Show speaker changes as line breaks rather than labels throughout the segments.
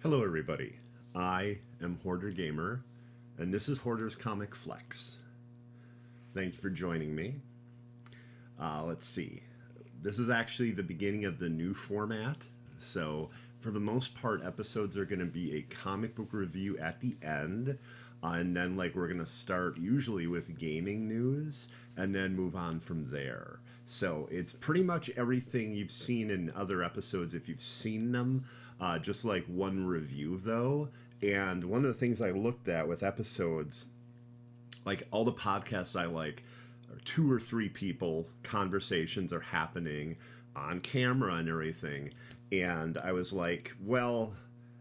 Hello, everybody. I am Hoarder Gamer, and this is Hoarder's Comic Flex. Thank you for joining me. Let's see. This is actually the beginning of the new format. So, for the most part, episodes are going to be a comic book review at the end. And then, we're going to start usually with gaming news and then move on from there. So, it's pretty much everything you've seen in other episodes if you've seen them. Just like one review, though. And one of the things I looked at with episodes, like all the podcasts I like, are two or three people, conversations are happening on camera and everything. And I was like, well,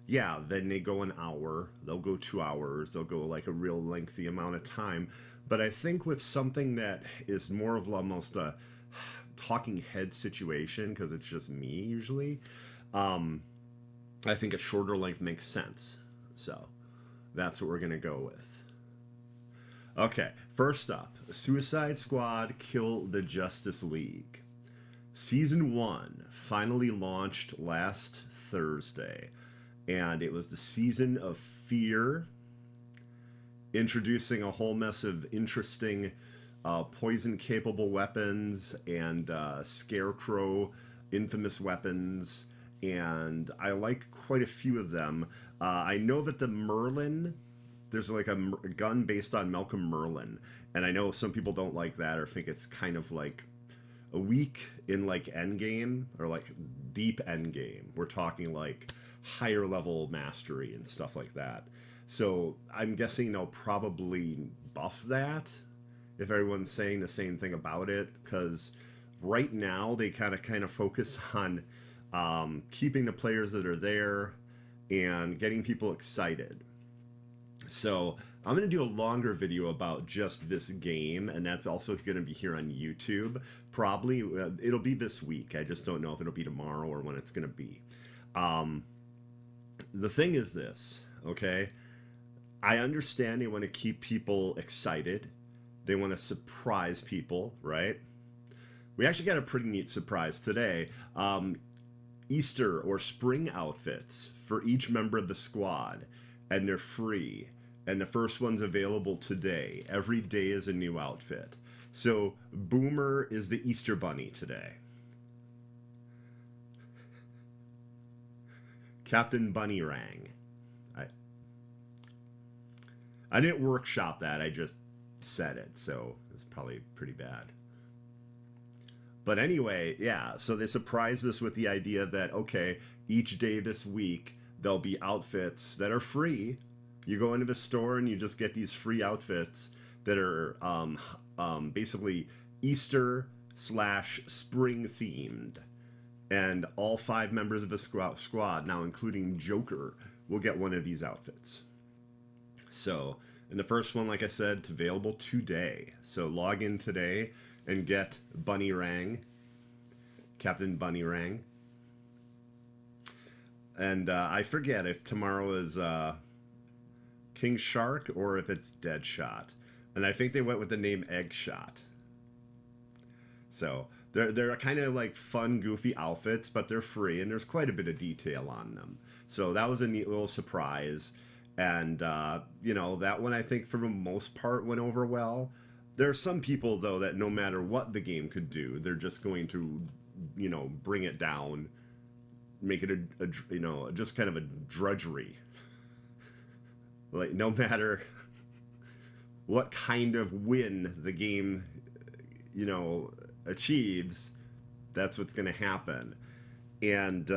yeah, then they go an hour, they'll go 2 hours, they'll go like a real lengthy amount of time. But I think with something that is more of almost a talking head situation, because it's just me usually, I think a shorter length makes sense. So that's what we're going to go with. Okay, first up, Suicide Squad Kill the Justice League. Season 1 finally launched last Thursday, and it was the season of fear, introducing a whole mess of interesting poison-capable weapons and scarecrow infamous weapons, and I like quite a few of them. I know that the Merlin, there's like a gun based on Malcolm Merlin, and I know some people don't like that or think it's kind of like a weak in like Endgame or like deep Endgame. We're talking like higher level mastery and stuff like that. So I'm guessing they'll probably buff that if everyone's saying the same thing about it, because right now they kind of focus on keeping the players that are there and getting people excited. So I'm going to do a longer video about just this game, and that's also going to be here on YouTube. Probably it'll be this week. I just don't know if it'll be tomorrow or when it's going to be. The thing is this, okay? I understand they want to keep people excited. They want to surprise people, right? We actually got a pretty neat surprise today. Easter or spring outfits for each member of the squad, and they're free. And the first one's available today. Every day is a new outfit. So Boomer is the Easter Bunny today. Captain Bunny Rang. I didn't workshop that, I just said it, so it's probably pretty bad. But anyway, yeah, so they surprised us with the idea that, okay, each day this week, there'll be outfits that are free. You go into the store and you just get these free outfits that are basically Easter/spring themed. And all 5 members of the squad, now including Joker, will get one of these outfits. So, and the first one, like I said, it's available today. So log in today and get Bunny Rang, Captain Bunny Rang. And I forget if tomorrow is King Shark or if it's Deadshot. And I think they went with the name Eggshot. So they're kind of like fun, goofy outfits, but they're free, and there's quite a bit of detail on them. So that was a neat little surprise. And, you know, that one I think for the most part went over well. There are some people, though, that no matter what the game could do, they're just going to, you know, bring it down, make it you know, just kind of a drudgery. Like, no matter what kind of win the game, you know, achieves, that's what's going to happen. And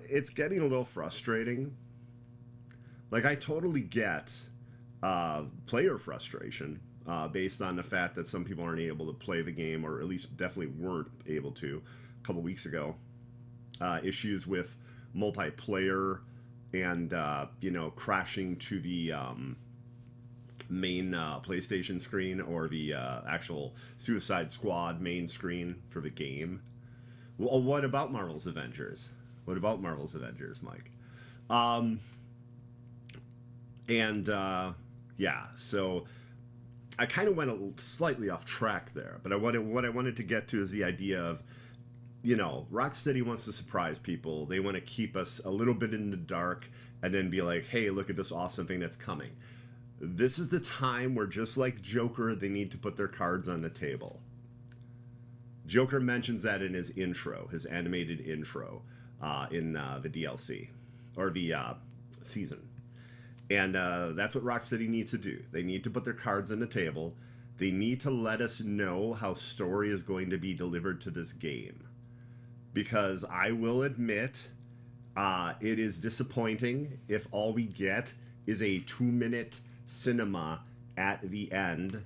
it's getting a little frustrating. Like, I totally get player frustration based on the fact that some people aren't able to play the game, or at least definitely weren't able to a couple weeks ago. Issues with multiplayer and, you know, crashing to the main PlayStation screen or the actual Suicide Squad main screen for the game. Well, what about Marvel's Avengers? What about Marvel's Avengers, Mike? Yeah, so I kind of went slightly off track there, but what I wanted to get to is the idea of, Rocksteady wants to surprise people. They want to keep us a little bit in the dark and then be like, hey, look at this awesome thing that's coming. This is the time where, just like Joker, they need to put their cards on the table. Joker mentions that in his intro, his animated intro in the DLC, or the season. And that's what Rocksteady needs to do. They need to put their cards on the table. They need to let us know how story is going to be delivered to this game. Because I will admit, it is disappointing if all we get is a 2-minute cinema at the end.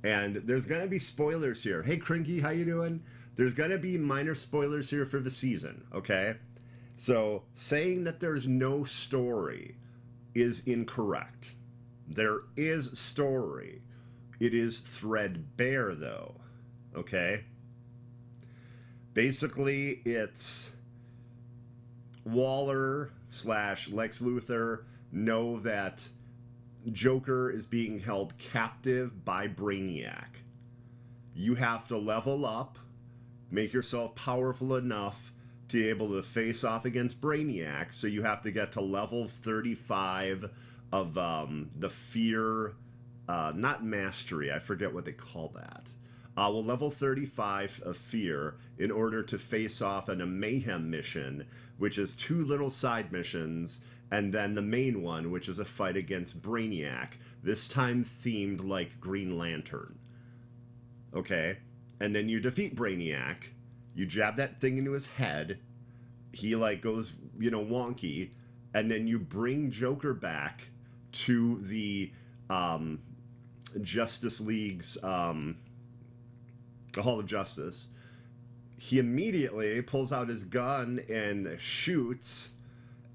And there's going to be spoilers here. Hey, Crinky, how you doing? There's going to be minor spoilers here for the season, okay? So, saying that there's no story is incorrect. There is story. It is threadbare, though, okay? Basically, it's Waller / Lex Luthor know that Joker is being held captive by Brainiac. You have to level up, make yourself powerful enough to be able to face off against Brainiac, so you have to get to level 35 of the fear, not mastery, I forget what they call that. Level 35 of fear in order to face off in a mayhem mission, which is 2 little side missions, and then the main one, which is a fight against Brainiac, this time themed like Green Lantern. Okay? And then you defeat Brainiac, you jab that thing into his head, he like goes, wonky, and then you bring Joker back to the Justice League's, the Hall of Justice. He immediately pulls out his gun and shoots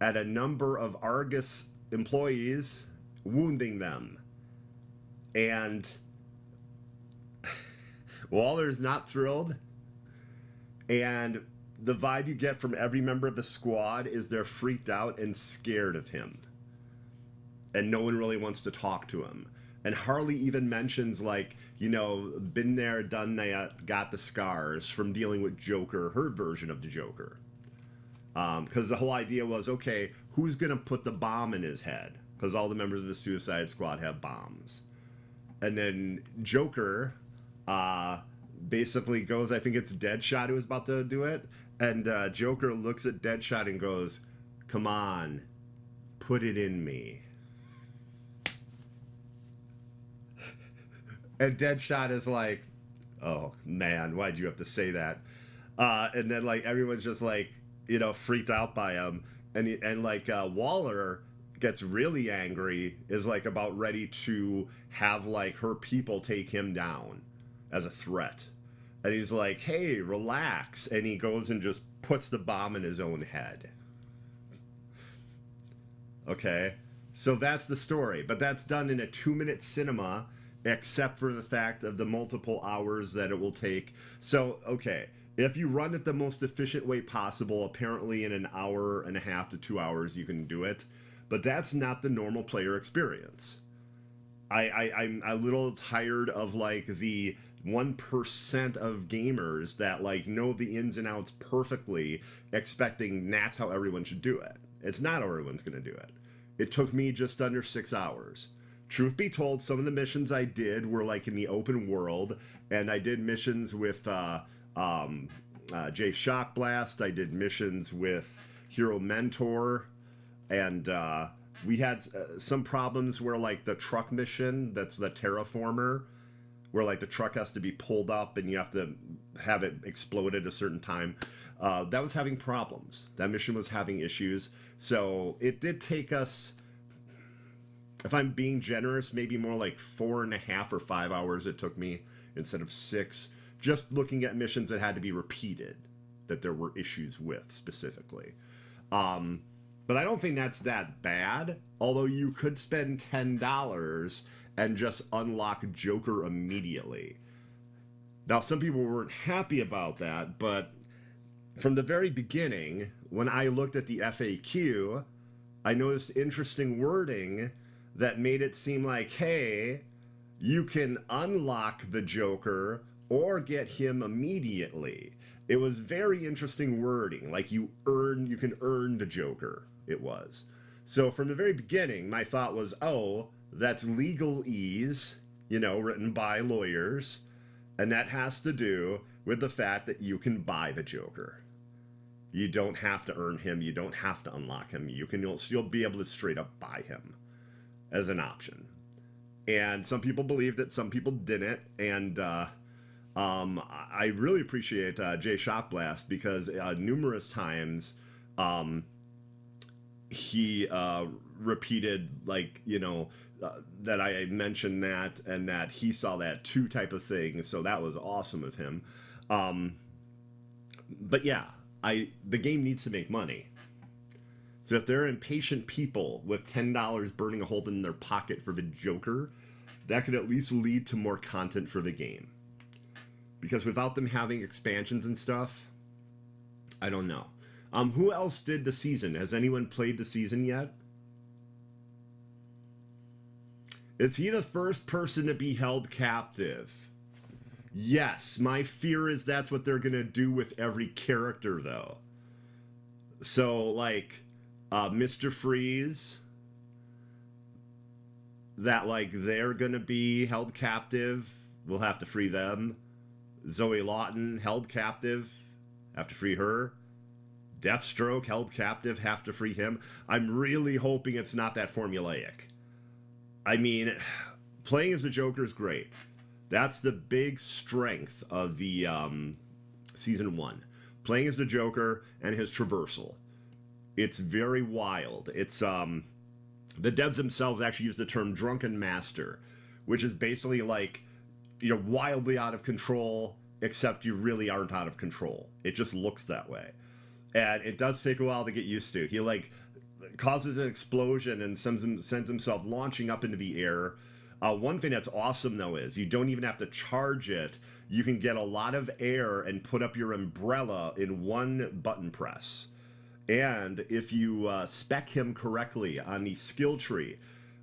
at a number of Argus employees, wounding them. And Waller's not thrilled. And the vibe you get from every member of the squad is they're freaked out and scared of him. And no one really wants to talk to him. And Harley even mentions, been there, done that, got the scars from dealing with Joker, her version of the Joker. Because the whole idea was, okay, who's going to put the bomb in his head? Because all the members of the Suicide Squad have bombs. And then Joker basically goes, I think it's Deadshot who was about to do it. And Joker looks at Deadshot and goes, come on, put it in me. And Deadshot is like, oh, man, why'd you have to say that? And then, everyone's just, freaked out by him. And Waller gets really angry, is, about ready to have, her people take him down as a threat. And he's like, hey, relax. And he goes and just puts the bomb in his own head. Okay? So that's the story. But that's done in a 2-minute cinema, except for the fact of the multiple hours that it will take. So, okay, if you run it the most efficient way possible, apparently in an hour and a half to 2 hours you can do it. But that's not the normal player experience. I'm a little tired of, the 1% of gamers that, know the ins and outs perfectly, expecting that's how everyone should do it. It's not how everyone's going to do it. It took me just under 6 hours. Truth be told, some of the missions I did were in the open world, and I did missions with Jay Shockblast. I did missions with Hero Mentor, and we had some problems where the truck mission, that's the Terraformer, where the truck has to be pulled up and you have to have it explode at a certain time. That was having problems. That mission was having issues. So it did take us, if I'm being generous, maybe more 4.5 or 5 hours it took me instead of 6, just looking at missions that had to be repeated, that there were issues with specifically. But I don't think that's that bad, although you could spend $10 and just unlock Joker immediately. Now, some people weren't happy about that, but from the very beginning, when I looked at the FAQ, I noticed interesting wording that made it seem like, hey, you can unlock the Joker or get him immediately. It was very interesting wording. Like you can earn the Joker. It was. So from the very beginning, my thought was, oh, that's legalese, written by lawyers, and that has to do with the fact that you can buy the Joker. You don't have to earn him. You don't have to unlock him. You'll be able to straight up buy him as an option. And some people believed it, some people didn't. And I really appreciate Jay Shotblast because numerous times he repeated, that I mentioned that and that he saw that too type of thing. So that was awesome of him. But yeah, the game needs to make money. So if they're impatient people with $10 burning a hole in their pocket for the Joker, that could at least lead to more content for the game. Because without them having expansions and stuff, I don't know. Who else did the season? Has anyone played the season yet? Is he the first person to be held captive? Yes, my fear is that's what they're going to do with every character, though. So, Mr. Freeze, that, they're going to be held captive. We'll have to free them. Zoe Lawton, held captive. Have to free her. Deathstroke, held captive. Have to free him. I'm really hoping it's not that formulaic. I mean, playing as the Joker is great. That's the big strength of the season 1. Playing as the Joker and his traversal. It's very wild. It's the devs themselves actually use the term drunken master, which is basically you're wildly out of control, except you really aren't out of control. It just looks that way. And it does take a while to get used to. He causes an explosion and sends himself launching up into the air. One thing that's awesome, though, is you don't even have to charge it. You can get a lot of air and put up your umbrella in one button press. And if you spec him correctly on the skill tree,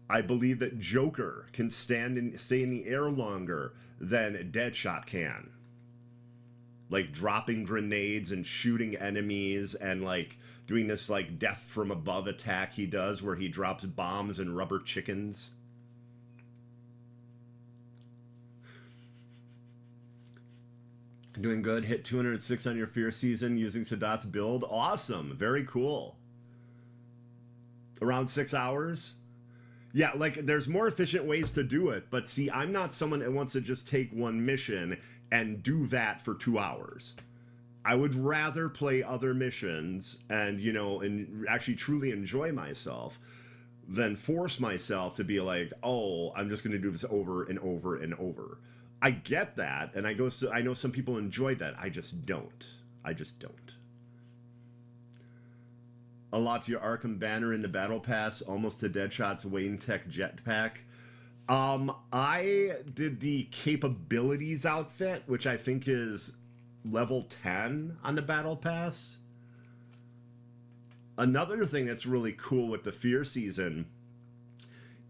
I believe that Joker can stay in the air longer than Deadshot can. Dropping grenades and shooting enemies and doing this death from above attack he does where he drops bombs and rubber chickens. Doing good. Hit 206 on your Fear season using Sadat's build. Awesome. Very cool. Around 6 hours. Yeah, there's more efficient ways to do it. But see, I'm not someone that wants to just take one mission and do that for 2 hours. I would rather play other missions and, and actually truly enjoy myself than force myself to be oh, I'm just going to do this over and over and over. I get that, and I know some people enjoy that. I just don't. A lot to your Arkham banner in the Battle Pass, almost to Deadshot's Wayne Tech jetpack. I did the capabilities outfit, which I think is level 10 on the Battle Pass. Another thing that's really cool with the Fear season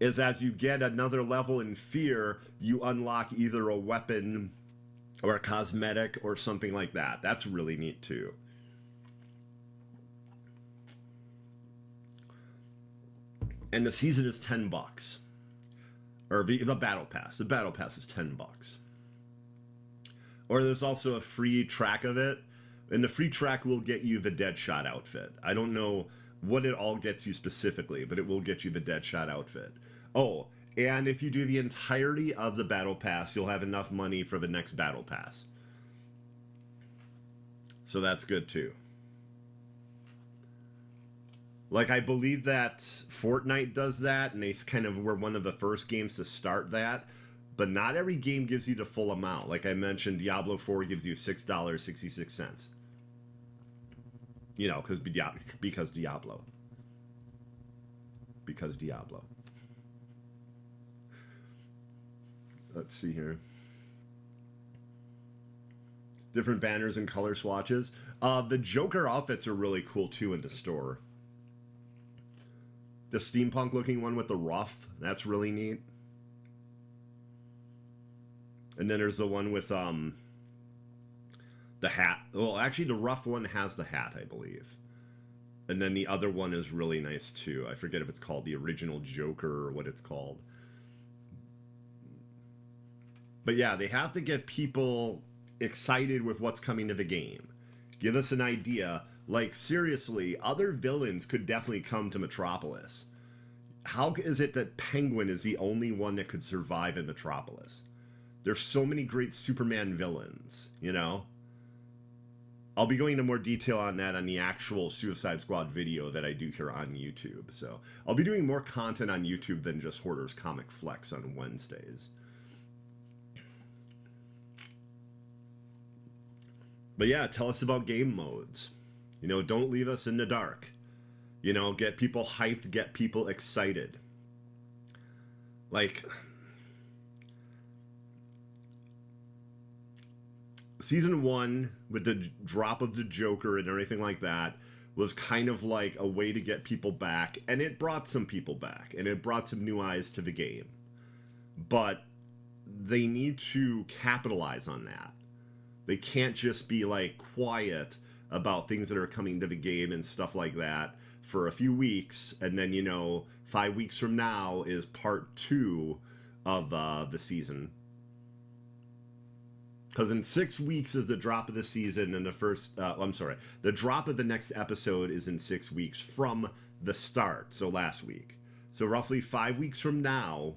is as you get another level in Fear, you unlock either a weapon or a cosmetic or something like that. That's really neat too. And the season is $10. Or the Battle Pass. The Battle Pass is $10. Or there's also a free track of it. And the free track will get you the Deadshot outfit. I don't know what it all gets you specifically, but it will get you the Deadshot outfit. Oh, and if you do the entirety of the Battle Pass, you'll have enough money for the next Battle Pass. So that's good too. I believe that Fortnite does that, and they kind of were one of the first games to start that. But not every game gives you the full amount. Like I mentioned, Diablo 4 gives you $6.66. Because Diablo. Because Diablo. Let's see here. Different banners and color swatches. The Joker outfits are really cool too in the store. The steampunk looking one with the ruff, that's really neat. And then there's the one with The hat. Well, actually, the rough one has the hat, I believe. And then the other one is really nice too. I forget if it's called the original Joker or what it's called. But yeah, they have to get people excited with what's coming to the game. Give us an idea. Like, seriously, other villains could definitely come to Metropolis. How is it that Penguin is the only one that could survive in Metropolis? There's so many great Superman villains, you know? I'll be going into more detail on that on the actual Suicide Squad video that I do here on YouTube. So I'll be doing more content on YouTube than just Hoarder's Comic Flex on Wednesdays. But yeah, tell us about game modes. You know, don't leave us in the dark. You know, get people hyped, get people excited. Like, Season 1, with the drop of the Joker and everything like that, was kind of like a way to get people back, and it brought some people back, and it brought some new eyes to the game. But they need to capitalize on that. They can't just be, like, quiet about things that are coming to the game and stuff like that for a few weeks, and then, you know, 5 weeks from now is part 2 of the season. Because in 6 weeks is the drop of the season, and the drop of the next episode is in 6 weeks from the start, so last week. So roughly 5 weeks from now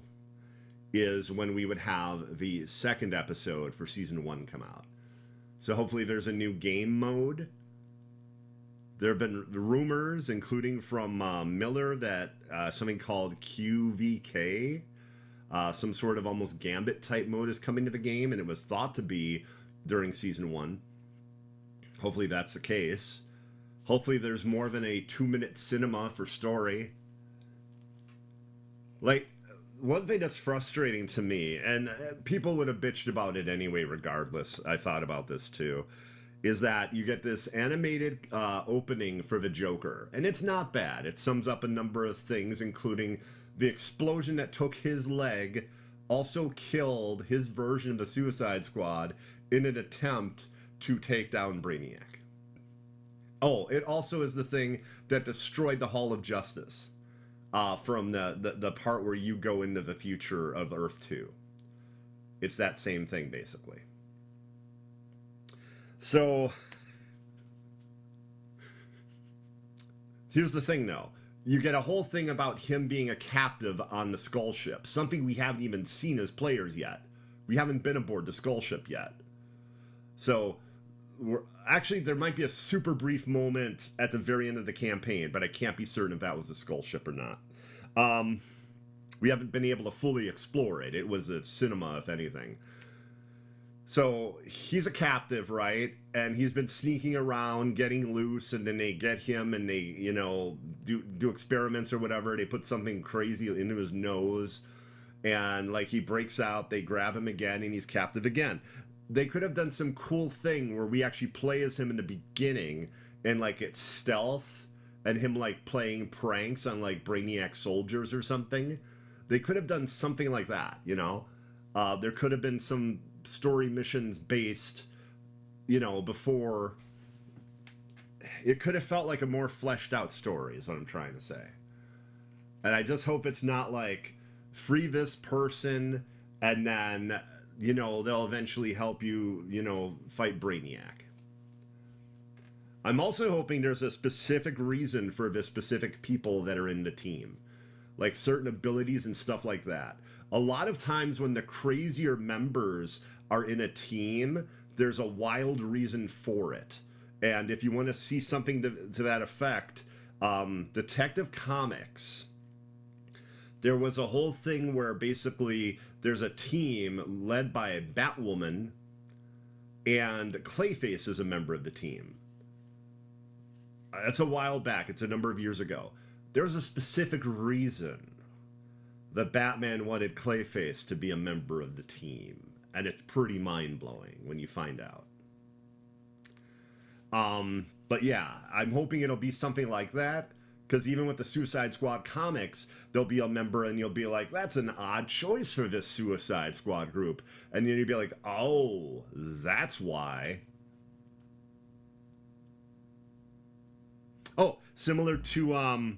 is when we would have the second episode for Season 1 come out. So hopefully there's a new game mode. There have been rumors, including from Miller, that something called QVK, some sort of almost Gambit type mode is coming to the game, and it was thought to be during Season 1. Hopefully that's the case. Hopefully there's more than a 2-minute cinema for story. Like, one thing that's frustrating to me, and people would have bitched about it anyway regardless, I thought about this too, is that you get this animated opening for the Joker, and it's not bad. It sums up a number of things, including the explosion that took his leg also killed his version of the Suicide Squad in an attempt to take down Brainiac. Oh, it also is the thing that destroyed the Hall of Justice from the part where you go into the future of Earth 2. It's that same thing, basically. So, here's the thing, though. You get a whole thing about him being a captive on the Skull Ship, something we haven't even seen as players yet. We haven't been aboard the Skull Ship yet. So, actually, there might be a super brief moment at the very end of the campaign, but I can't be certain if that was a Skull Ship or not. We haven't been able to fully explore it. It was a cinema, if anything. So he's a captive, right? And he's been sneaking around, getting loose, and then they get him and they, you know, do experiments or whatever. They put something crazy into his nose, and like he breaks out, they grab him again, and he's captive again. They could have done some cool thing where we actually play as him in the beginning, and like it's stealth, and him like playing pranks on like Brainiac soldiers or something. They could have done something like that, you know? There could have been some story missions based, you know, before. It could have felt like a more fleshed out story is what I'm trying to say. And I just hope it's not like free this person and then, you know, they'll eventually help you, you know, fight Brainiac. I'm also hoping there's a specific reason for the specific people that are in the team, like certain abilities and stuff like that. A lot of times when the crazier members are in a team, there's a wild reason for it. And if you want to see something to that effect, Detective Comics, there was a whole thing where basically there's a team led by a Batwoman, and Clayface is a member of the team. That's a while back. It's a number of years ago. There's a specific reason that Batman wanted Clayface to be a member of the team, and it's pretty mind-blowing when you find out. But yeah, I'm hoping it'll be something like that, because even with the Suicide Squad comics, there'll be a member and you'll be like, that's an odd choice for this Suicide Squad group. And then you'll be like, oh, that's why. Oh, similar to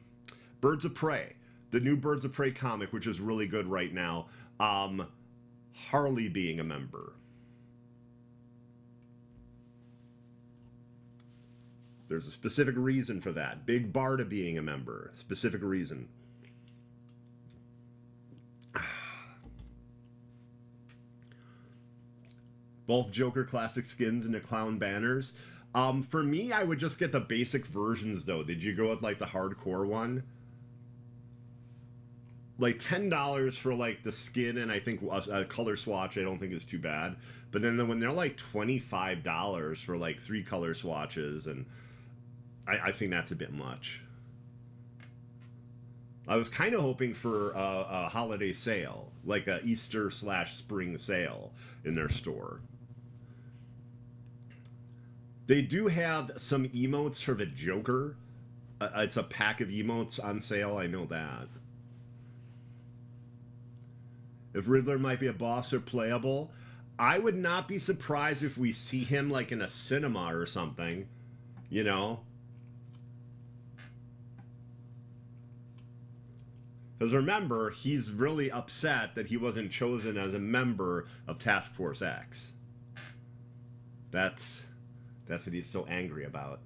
Birds of Prey, the new Birds of Prey comic, which is really good right now. Harley being a member. There's a specific reason for that. Big Barda being a member. Specific reason. Both Joker classic skins and the clown banners. For me, I would just get the basic versions, though. Did you go with, like, the hardcore one? Like, $10 for, like, the skin and I think a color swatch I don't think is too bad. But then when they're, like, $25 for, like, 3 color swatches, and I think that's a bit much. I was kind of hoping for a holiday sale, like a Easter/spring sale in their store. They do have some emotes for the Joker. It's a pack of emotes on sale, I know that. If Riddler might be a boss or playable, I would not be surprised if we see him like in a cinema or something, you know? Because remember, he's really upset that he wasn't chosen as a member of Task Force X. That's what he's so angry about.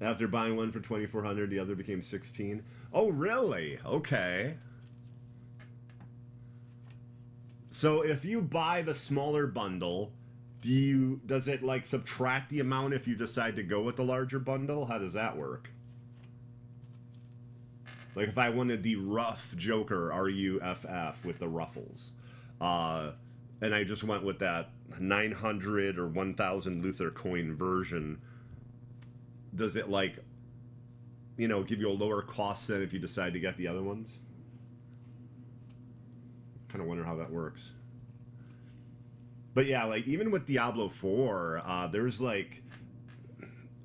After buying one for $2,400, the other became $16. Oh, really? Okay. So if you buy the smaller bundle, does it like subtract the amount if you decide to go with the larger bundle? How does that work? Like if I wanted the rough Joker, RUFF, with the ruffles, and I just went with that 900 or 1,000 Luther coin version, does it like, you know, give you a lower cost than if you decide to get the other ones? Kind of wonder how that works. But yeah, like even with Diablo 4, there's like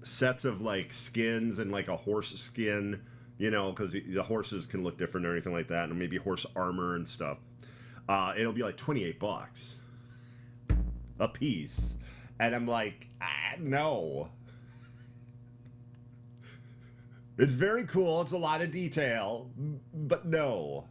sets of like skins and like a horse skin, you know, because the horses can look different or anything like that, and maybe horse armor and stuff. It'll be like $28 a piece, and I'm like, no. It's very cool. It's a lot of detail, but no.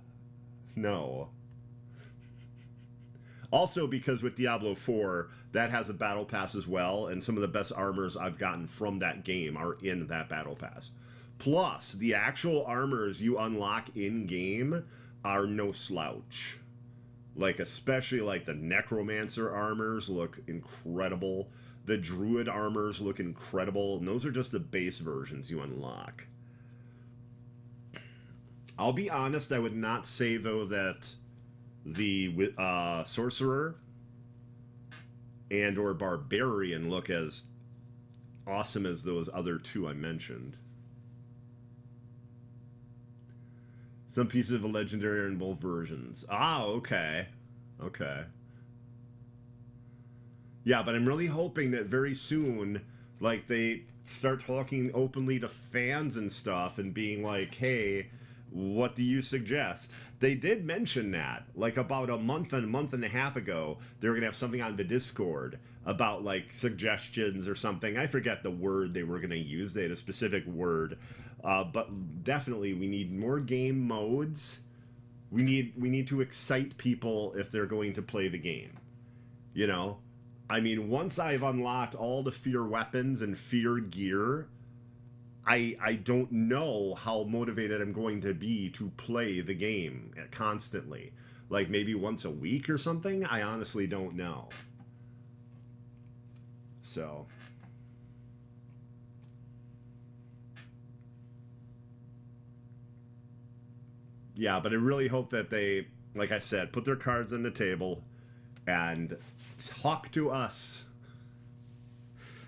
Also, because with Diablo 4, that has a battle pass as well, and some of the best armors I've gotten from that game are in that battle pass. Plus, the actual armors you unlock in-game are no slouch. Like, especially, like, the Necromancer armors look incredible. The Druid armors look incredible, and those are just the base versions you unlock. I'll be honest, I would not say, though, that the Sorcerer and or Barbarian look as awesome as those other two I mentioned. Some pieces of a legendary are in both versions. Ah, okay. Okay. Yeah, but I'm really hoping that very soon, like, they start talking openly to fans and stuff and being like, hey, what do you suggest? They did mention that, like, about a month and a half ago, they were going to have something on the Discord about, like, suggestions or something. I forget the word they were going to use. They had a specific word. But definitely, we need more game modes. We need to excite people if they're going to play the game. You know? I mean, once I've unlocked all the fear weapons and fear gear, I don't know how motivated I'm going to be to play the game constantly. Like maybe once a week or something? I honestly don't know. So... yeah, but I really hope that they, like I said, put their cards on the table and talk to us.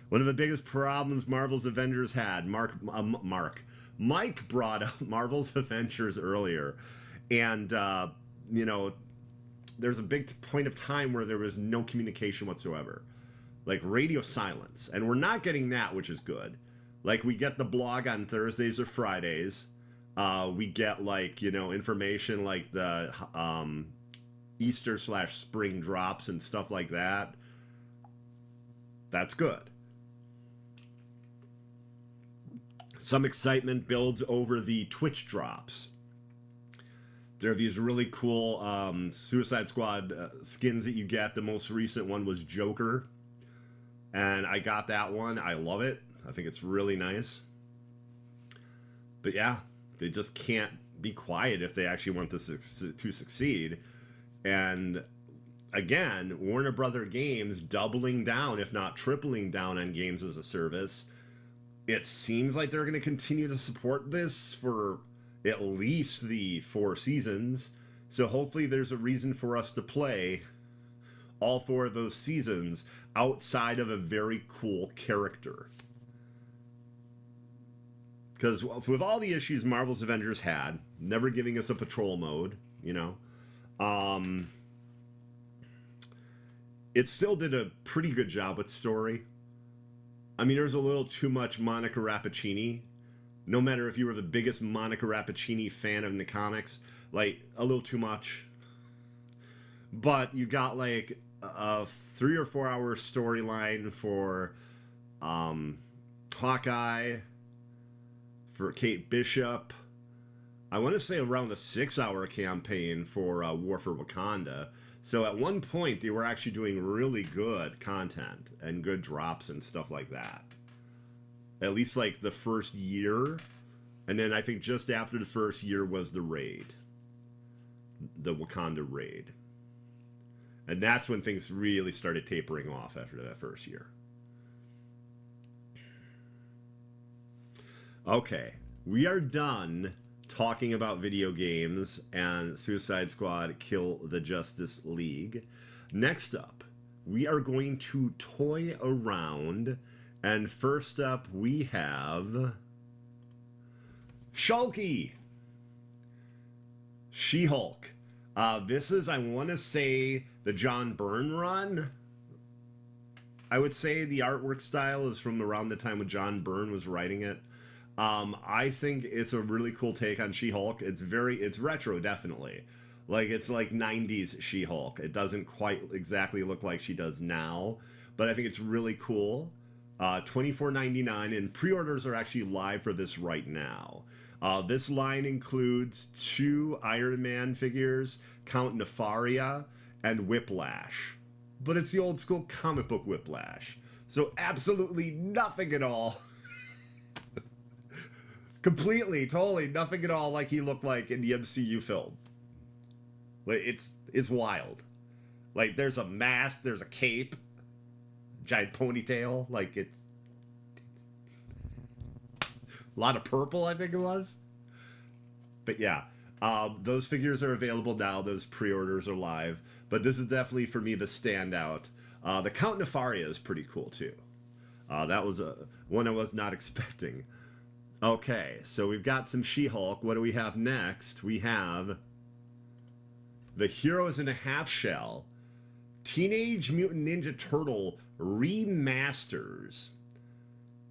One of the biggest problems Marvel's Avengers had, Mike brought up Marvel's Avengers earlier, and, you know, there's a big point of time where there was no communication whatsoever. Like radio silence. And we're not getting that, which is good. Like, we get the blog on Thursdays or Fridays. We get, like, you know, information like the Easter/spring drops and stuff like that. That's good. Some excitement builds over the Twitch drops. There are these really cool Suicide Squad skins that you get. The most recent one was Joker, and I got that one. I love it. I think it's really nice. But yeah, they just can't be quiet if they actually want this to succeed. And again, Warner Brother Games doubling down, if not tripling down, on games as a service. It seems like they're going to continue to support this for at least the 4 seasons. So hopefully there's a reason for us to play all 4 of those seasons outside of a very cool character. Because with all the issues Marvel's Avengers had, never giving us a patrol mode, you know, it still did a pretty good job with story. I mean, there's a little too much Monica Rappaccini. No matter if you were the biggest Monica Rappaccini fan of the comics, like, a little too much. But you got, like, a 3 or 4 hour storyline for Hawkeye, for Kate Bishop. I want to say around a 6 hour campaign for War for Wakanda. So at one point, they were actually doing really good content and good drops and stuff like that. At least like the first year. And then I think just after the first year was the raid. The Wakanda raid. And that's when things really started tapering off after that first year. Okay, we are done talking about video games and Suicide Squad Kill the Justice League. Next up, we are going to toy around, and first up we have Shulky, She-Hulk. This is, I want to say, the John Byrne run. I would say the artwork style is from around the time when John Byrne was writing it. I think it's a really cool take on She-Hulk. It's retro, definitely. Like, it's like 90s She-Hulk. It doesn't quite exactly look like she does now, but I think it's really cool. $24.99, and pre-orders are actually live for this right now. This line includes 2 Iron Man figures, Count Nefaria, and Whiplash. But it's the old school comic book Whiplash. So absolutely nothing at all. Completely, totally, nothing at all like he looked like in the MCU film. Like, it's wild. Like, there's a mask, there's a cape, giant ponytail, like, it's a lot of purple, I think it was. But yeah, those figures are available now, those pre-orders are live, but this is definitely, for me, the standout. The Count Nefaria is pretty cool, too. That was one I was not expecting. Okay, so we've got some She-Hulk. What do we have next? We have the Heroes in a Half Shell Teenage Mutant Ninja Turtle Remasters.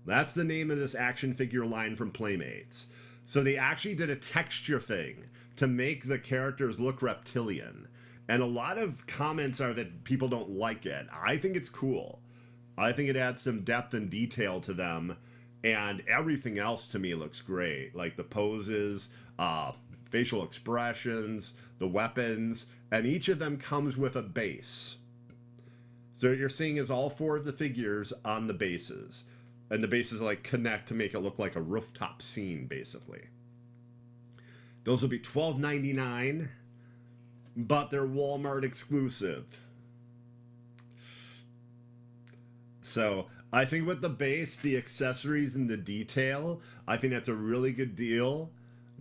That's the name of this action figure line from Playmates. So they actually did a texture thing to make the characters look reptilian. And a lot of comments are that people don't like it. I think it's cool. I think it adds some depth and detail to them. And everything else to me looks great. Like the poses, facial expressions, the weapons, and each of them comes with a base. So what you're seeing is all 4 of the figures on the bases. And the bases like connect to make it look like a rooftop scene, basically. Those will be $12.99, but they're Walmart exclusive. So I think with the base, the accessories, and the detail, I think that's a really good deal,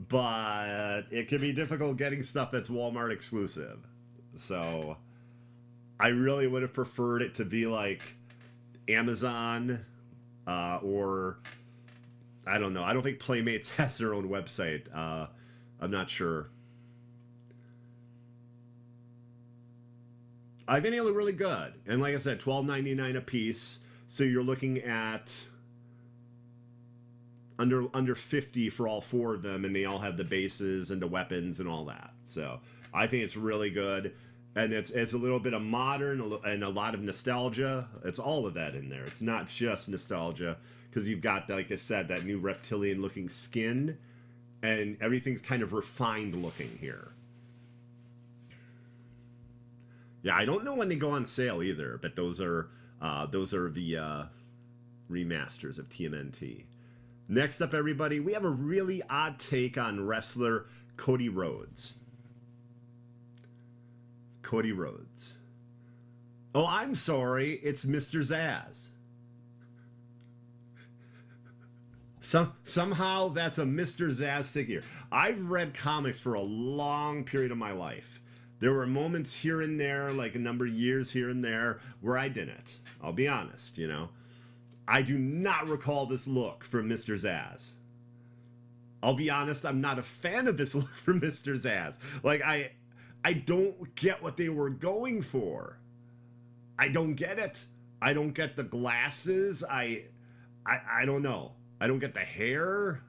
but it can be difficult getting stuff that's Walmart exclusive. So I really would have preferred it to be like Amazon or I don't know. I don't think Playmates has their own website. I'm not sure. I think they look really good. And like I said, $12.99 a piece. So you're looking at under 50 for all 4 of them, and they all have the bases and the weapons and all that. So I think it's really good. And it's a little bit of modern and a lot of nostalgia. It's all of that in there. It's not just nostalgia because you've got, like I said, that new reptilian looking skin, and everything's kind of refined looking here. Yeah, I don't know when they go on sale either, but those are the remasters of TMNT. Next up, everybody, we have a really odd take on wrestler Cody Rhodes. Cody Rhodes. Oh, I'm sorry, it's Mr. Zaz. Somehow that's a Mr. Zaz figure. I've read comics for a long period of my life. There were moments here and there, like a number of years here and there, where I didn't. I'll be honest, you know. I do not recall this look from Mr. Zaz. I'll be honest, I'm not a fan of this look from Mr. Zaz. Like, I don't get what they were going for. I don't get it. I don't get the glasses. I don't know. I don't get the hair.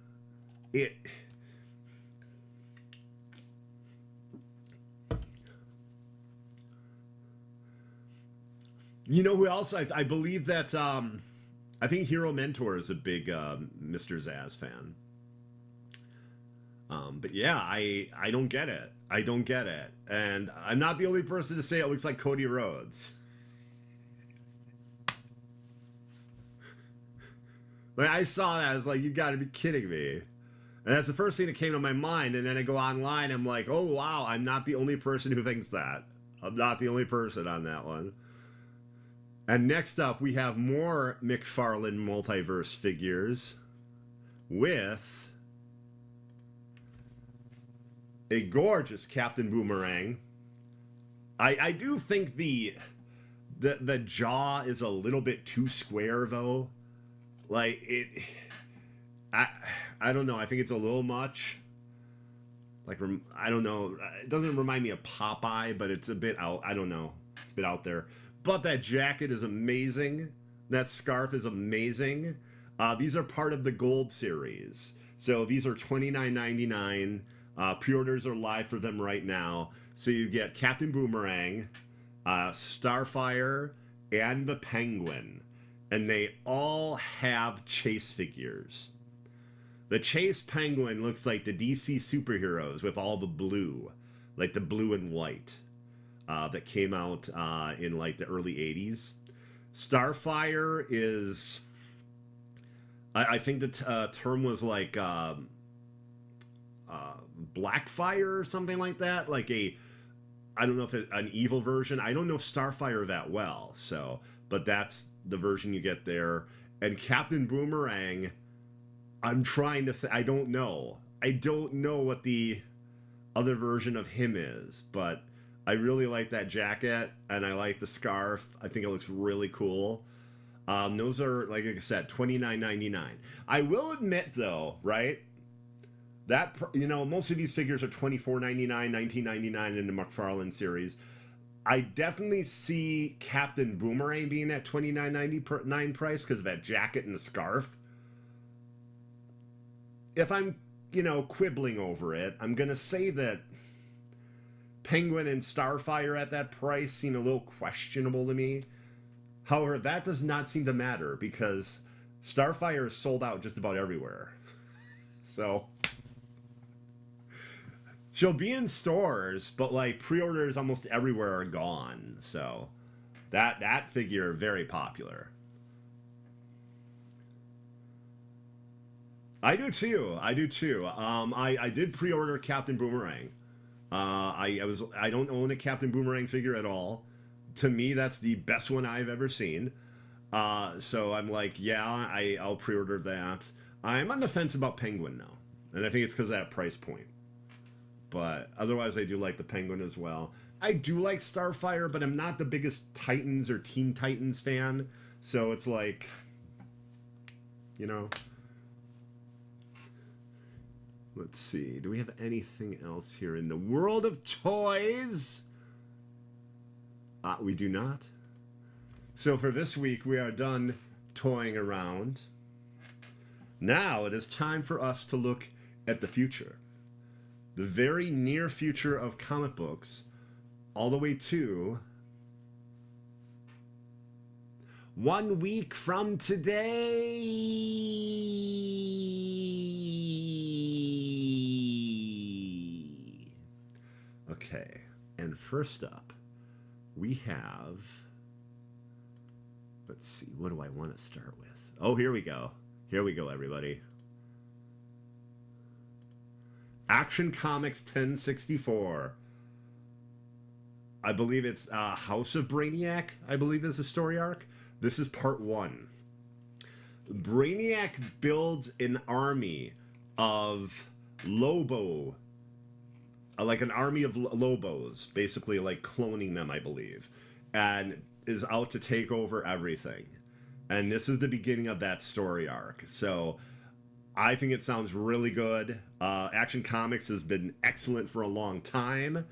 You know who else? I believe that I think Hero Mentor is a big Mr. Zaz fan. But yeah, I don't get it. I don't get it. And I'm not the only person to say it looks like Cody Rhodes. Like, I saw that, I was like, you gotta be kidding me. And that's the first thing that came to my mind, and then I go online, I'm like, oh wow, I'm not the only person who thinks that. I'm not the only person on that one. And next up, we have more McFarlane Multiverse figures with a gorgeous Captain Boomerang. I do think the jaw is a little bit too square, though. Like, I don't know. I think it's a little much. Like, I don't know. It doesn't remind me of Popeye, but it's a bit out. I don't know. It's a bit out there. But that jacket is amazing. That scarf is amazing. These are part of the Gold series. So these are $29.99. Pre-orders are live for them right now. So you get Captain Boomerang, Starfire, and the Penguin. And they all have Chase figures. The Chase Penguin looks like the DC superheroes with all the blue. Like the blue and white. That came out in like the early 80s. Starfire is... I think the term was like... Blackfire or something like that, like I don't know if an evil version. I don't know Starfire that well, so, but that's the version you get there. And Captain Boomerang, I'm trying to I don't know what the other version of him is, but I really like that jacket and I like the scarf. I think it looks really cool. Those are, like I said, $29.99. I will admit though, right, that, you know, most of these figures are $24.99, $19.99 in the McFarlane series. I definitely see Captain Boomerang being at $29.99 price because of that jacket and the scarf. If I'm, you know, quibbling over it, I'm going to say that Penguin and Starfire at that price seem a little questionable to me. However, that does not seem to matter because Starfire is sold out just about everywhere. So... she'll be in stores, but like pre-orders almost everywhere are gone. So that figure very popular. I do too. I did pre-order Captain Boomerang. I don't own a Captain Boomerang figure at all. To me, that's the best one I've ever seen. So I'm like, yeah, I'll pre-order that. I'm on the fence about Penguin now, and I think it's because of that price point. But otherwise, I do like the Penguin as well. I do like Starfire, but I'm not the biggest Titans or Teen Titans fan. So it's like, you know. Let's see. Do we have anything else here in the world of toys? We do not. So for this week, we are done toying around. Now it is time for us to look at the future. The very near future of comic books, all the way to 1 week from today. Okay, and first up, we have, let's see, what do I want to start with? Oh, here we go. Here we go, everybody. Action Comics 1064. I believe it's House of Brainiac, I believe is the story arc. This is part 1. Brainiac builds an army of Lobo, like an army of Lobos, basically like cloning them, I believe, and is out to take over everything. And this is the beginning of that story arc. So I think it sounds really good. Action Comics has been excellent for a long time.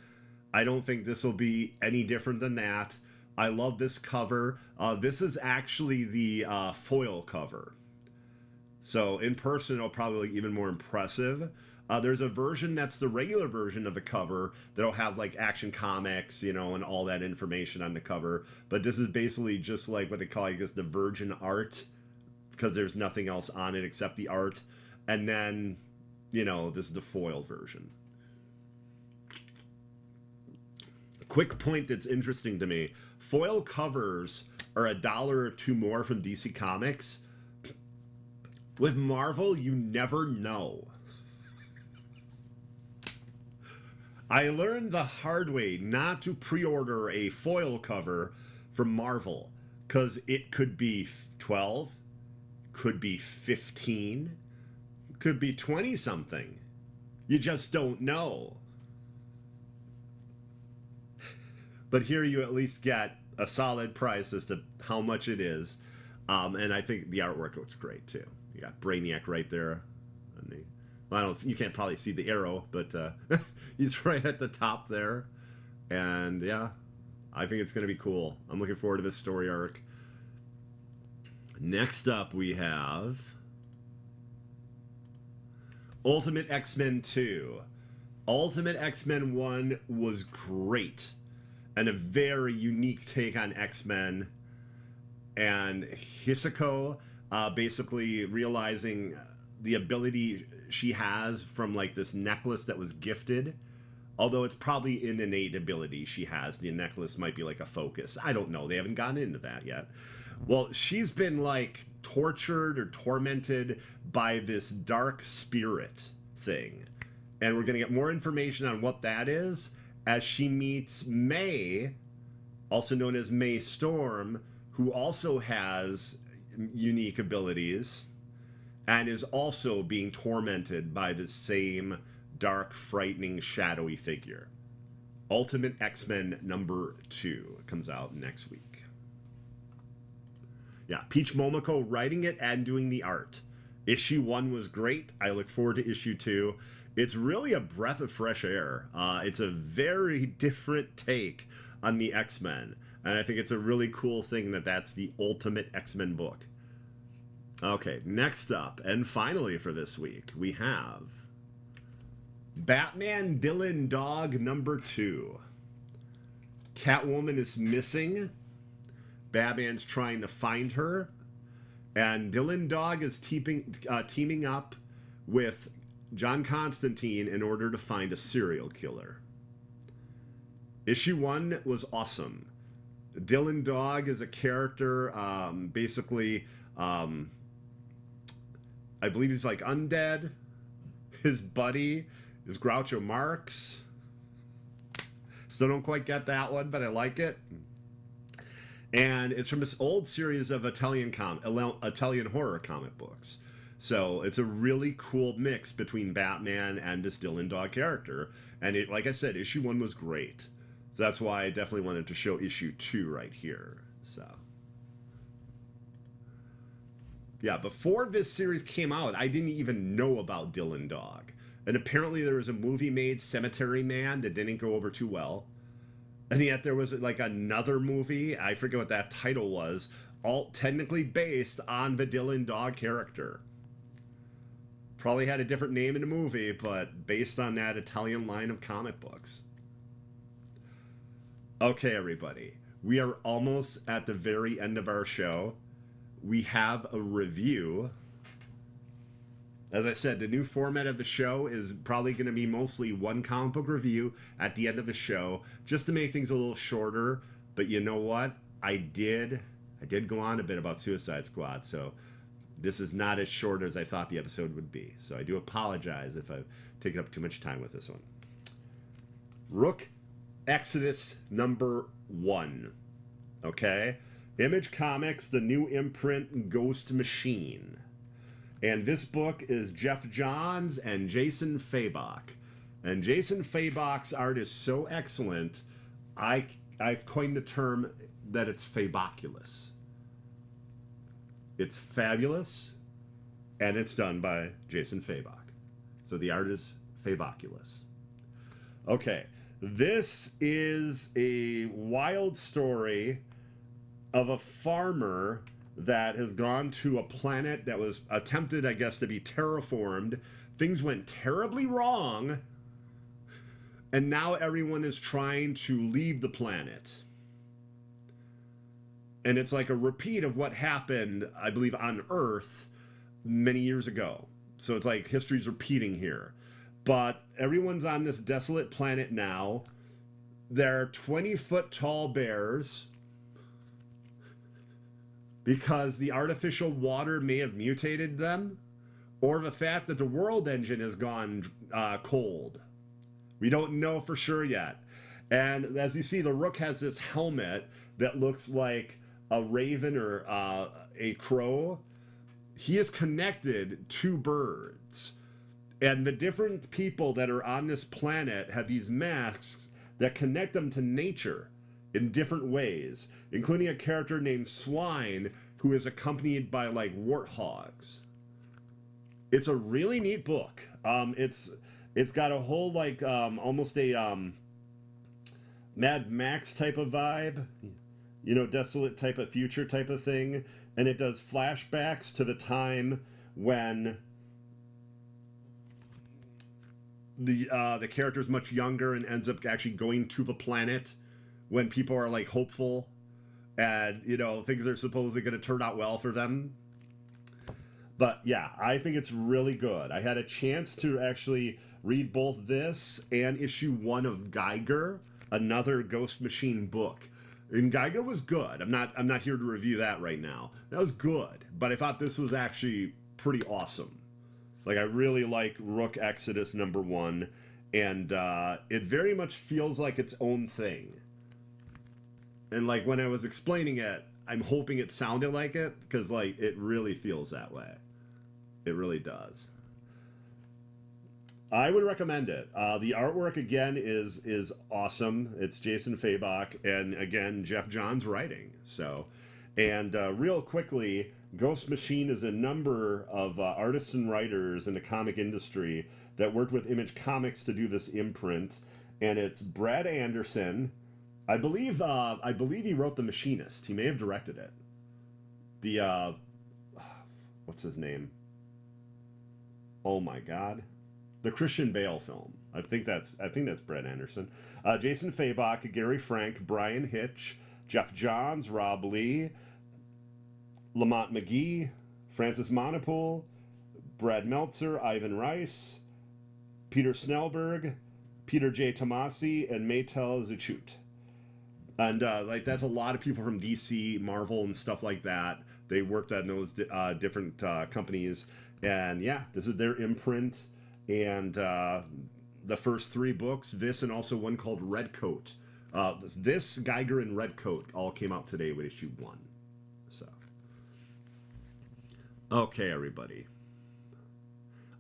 I don't think this will be any different than that. I love this cover. This is actually the foil cover. So in person, it'll probably look even more impressive. There's a version that's the regular version of the cover that'll have like Action Comics, you know, and all that information on the cover. But this is basically just like what they call, I guess, the virgin art, because there's nothing else on it except the art. And then, you know, this is the foil version. Quick point that's interesting to me. Foil covers are $1 or $2 more from DC Comics. With Marvel, you never know. I learned the hard way not to pre-order a foil cover from Marvel, because it could be 12, could be 15, could be 20 something. You just don't know. But here you at least get a solid price as to how much it is. And I think the artwork looks great too. You got Brainiac right there. Well, I don't, you can't probably see the arrow, but he's right at the top there. And yeah, I think it's going to be cool. I'm looking forward to this story arc. Next up, we have Ultimate X-Men 2. Ultimate X-Men 1 was great and a very unique take on X-Men. And Hisako basically realizing the ability she has from like this necklace that was gifted, although it's probably an innate ability she has. The necklace might be like a focus. I don't know. They haven't gotten into that yet. Well, she's been like tortured or tormented by this dark spirit thing. And we're going to get more information on what that is as she meets May, also known as May Storm, who also has unique abilities and is also being tormented by the same dark, frightening, shadowy figure. Ultimate X-Men number 2 comes out next week. Yeah, Peach Momoko writing it and doing the art. Issue 1 was great. I look forward to issue 2. It's really a breath of fresh air. It's a very different take on the X-Men. And I think it's a really cool thing that that's the Ultimate X-Men book. Okay, next up, and finally for this week, we have Batman Dylan Dog number 2. Catwoman is missing. Batman's trying to find her. And Dylan Dog is teaming up with John Constantine in order to find a serial killer. Issue 1 was awesome. Dylan Dog is a character, basically, I believe he's like undead. His buddy is Groucho Marx. Still don't quite get that one, but I like it. And it's from this old series of Italian horror comic books. So it's a really cool mix between Batman and this Dylan Dog character. And it, like I said, issue 1 was great. So that's why I definitely wanted to show issue 2 right here. So yeah, before this series came out, I didn't even know about Dylan Dog. And apparently there was a movie made, Cemetery Man, that didn't go over too well. And yet there was like another movie, I forget what that title was, all technically based on the Dylan Dog character. Probably had a different name in the movie, but based on that Italian line of comic books. Okay, everybody. We are almost at the very end of our show. We have a review. As I said, the new format of the show is probably going to be mostly one comic book review at the end of the show, just to make things a little shorter. But you know what? I did go on a bit about Suicide Squad, so this is not as short as I thought the episode would be. So I do apologize if I've taken up too much time with this one. Rook Exodus #1. Okay? Image Comics, the new imprint Ghost Machine. And this book is Jeff Johns and Jason Fabok. And Jason Fabok's art is so excellent, I've coined the term that it's faboculous. It's fabulous, and it's done by Jason Fabok. So the art is faboculous. Okay, this is a wild story of a farmer that has gone to a planet that was attempted, I guess, to be terraformed. Things went terribly wrong, and now everyone is trying to leave the planet. And it's like a repeat of what happened, I believe, on Earth many years ago. So it's like history's repeating here. But everyone's on this desolate planet now. There are 20-foot tall bears because the artificial water may have mutated them, or the fact that the world engine has gone cold. We don't know for sure yet. And as you see, the Rook has this helmet that looks like a raven or a crow. He is connected to birds. And the different people that are on this planet have these masks that connect them to nature in different ways, including a character named Swine who is accompanied by like warthogs. It's a really neat book. It's got a whole like almost a Mad Max type of vibe, you know, desolate type of future type of thing, and it does flashbacks to the time when the character's much younger and ends up actually going to the planet when people are like hopeful and, you know, things are supposedly going to turn out well for them. But yeah, I think it's really good. I had a chance to actually read both this and issue 1 of Geiger, another Ghost Machine book. And Geiger was good. I'm not here to review that right now. That was good, but I thought this was actually pretty awesome. Like, I really like Rook Exodus #1, and it very much feels like its own thing. And like when I was explaining it, I'm hoping it sounded like it, because like it really feels that way. It really does. I would recommend it. The artwork again is awesome. It's Jason Fabok and again Jeff Johns writing. So, and real quickly, Ghost Machine is a number of artists and writers in the comic industry that worked with Image Comics to do this imprint, and it's Brad Anderson. I believe he wrote The Machinist. He may have directed it. The what's his name? Oh my God, the Christian Bale film. I think that's Brad Anderson. Jason Fabok, Gary Frank, Brian Hitch, Jeff Johns, Rob Lee, Lamont McGee, Francis Monopoul, Brad Meltzer, Ivan Rice, Peter Snellberg, Peter J. Tomasi, and Maytel Zuchut. And like that's a lot of people from DC, Marvel, and stuff like that. They worked on those different companies, and yeah, this is their imprint. And the first 3 books, this and also one called Redcoat. This Geiger and Redcoat all came out today with issue 1. So, okay, everybody.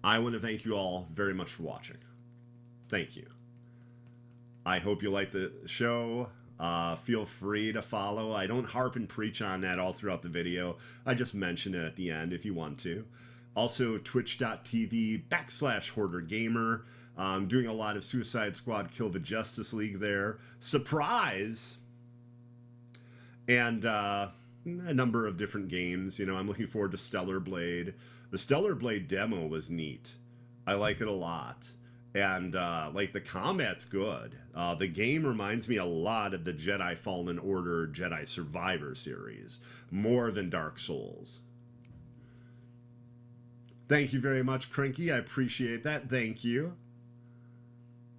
I want to thank you all very much for watching. Thank you. I hope you like the show. Feel free to follow. I don't harp and preach on that all throughout the video. I just mention it at the end if you want to. Also, twitch.tv/Hoarder Gamer. I'm doing a lot of Suicide Squad Kill the Justice League there. Surprise! And a number of different games. You know, I'm looking forward to Stellar Blade. The Stellar Blade demo was neat. I like it a lot. And like the combat's good. The game reminds me a lot of the Jedi Fallen Order Jedi Survivor series, more than Dark Souls. Thank you very much, Crinky. I appreciate that. Thank you.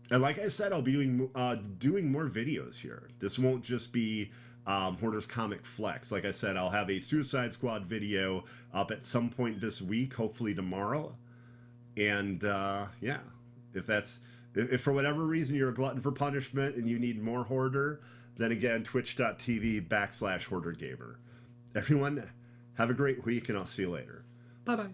And like I said, I'll be doing more videos here. This won't just be Hoarder's Comic Flex. Like I said, I'll have a Suicide Squad video up at some point this week, hopefully tomorrow. And yeah, if for whatever reason you're a glutton for punishment and you need more Hoarder, then again, twitch.tv/HoarderGamer. Everyone, have a great week, and I'll see you later. Bye-bye.